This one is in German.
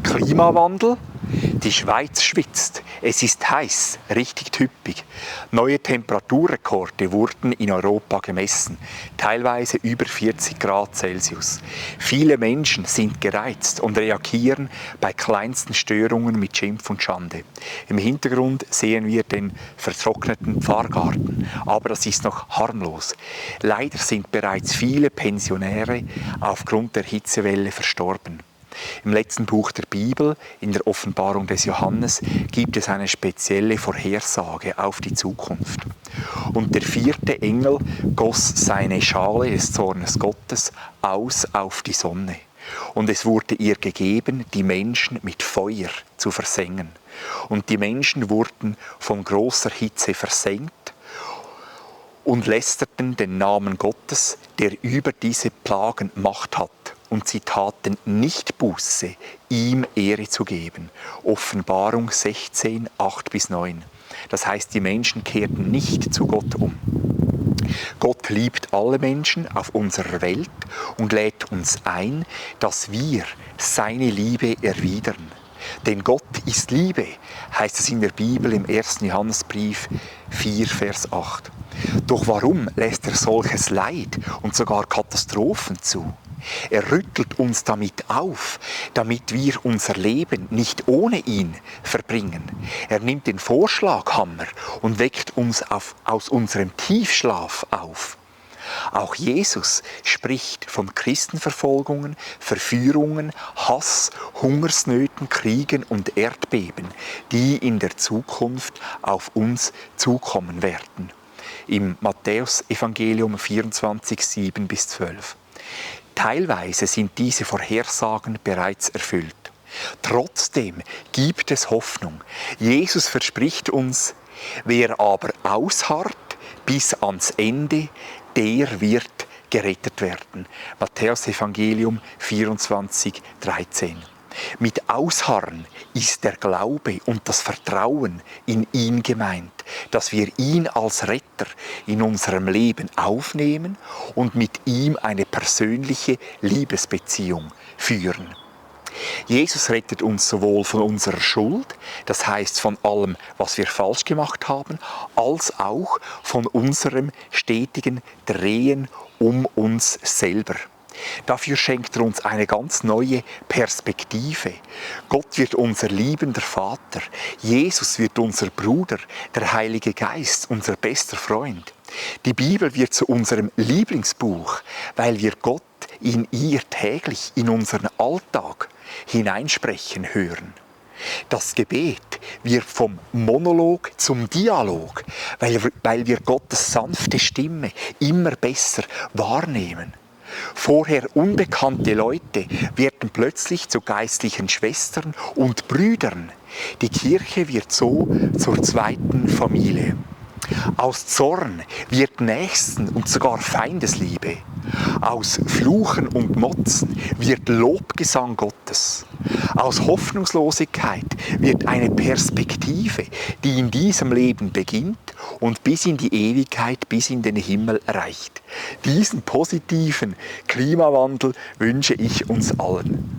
Klimawandel. Die Schweiz schwitzt. Es ist heiß, richtig typisch. Neue Temperaturrekorde wurden in Europa gemessen, teilweise über 40 Grad Celsius. Viele Menschen sind gereizt und reagieren bei kleinsten Störungen mit Schimpf und Schande. Im Hintergrund sehen wir den vertrockneten Pfarrgarten, aber das ist noch harmlos. Leider sind bereits viele Pensionäre aufgrund der Hitzewelle verstorben. Im letzten Buch der Bibel, in der Offenbarung des Johannes, gibt es eine spezielle Vorhersage auf die Zukunft. Und der 4. Engel goss seine Schale des Zornes Gottes aus auf die Sonne. Und es wurde ihr gegeben, die Menschen mit Feuer zu versengen. Und die Menschen wurden von großer Hitze versenkt und lästerten den Namen Gottes, der über diese Plagen Macht hat. Und sie taten nicht Buße, ihm Ehre zu geben. Offenbarung 16, 8-9. Das heißt, die Menschen kehrten nicht zu Gott um. Gott liebt alle Menschen auf unserer Welt und lädt uns ein, dass wir seine Liebe erwidern. Denn Gott ist Liebe, heißt es in der Bibel im 1. Johannesbrief 4, Vers 8. Doch warum lässt er solches Leid und sogar Katastrophen zu? Er rüttelt uns damit auf, damit wir unser Leben nicht ohne ihn verbringen. Er nimmt den Vorschlaghammer und weckt uns aus unserem Tiefschlaf auf. Auch Jesus spricht von Christenverfolgungen, Verführungen, Hass, Hungersnöten, Kriegen und Erdbeben, die in der Zukunft auf uns zukommen werden. Im Matthäus-Evangelium 24, 7-12. Teilweise sind diese Vorhersagen bereits erfüllt. Trotzdem gibt es Hoffnung. Jesus verspricht uns, wer aber ausharrt bis ans Ende, der wird gerettet werden. Matthäus Evangelium 24, 13. Mit Ausharren ist der Glaube und das Vertrauen in ihn gemeint, dass wir ihn als Retter in unserem Leben aufnehmen und mit ihm eine persönliche Liebesbeziehung führen. Jesus rettet uns sowohl von unserer Schuld, das heißt von allem, was wir falsch gemacht haben, als auch von unserem stetigen Drehen um uns selber. Dafür schenkt er uns eine ganz neue Perspektive. Gott wird unser liebender Vater. Jesus wird unser Bruder, der Heilige Geist, unser bester Freund. Die Bibel wird zu unserem Lieblingsbuch, weil wir Gott in ihr täglich in unseren Alltag hineinsprechen hören. Das Gebet wird vom Monolog zum Dialog, weil wir Gottes sanfte Stimme immer besser wahrnehmen. Vorher unbekannte Leute werden plötzlich zu geistlichen Schwestern und Brüdern. Die Kirche wird so zur zweiten Familie. Aus Zorn wird Nächsten und sogar Feindesliebe. Aus Fluchen und Motzen wird Lobgesang Gottes. Aus Hoffnungslosigkeit wird eine Perspektive, die in diesem Leben beginnt und bis in die Ewigkeit, bis in den Himmel reicht. Diesen positiven Klimawandel wünsche ich uns allen.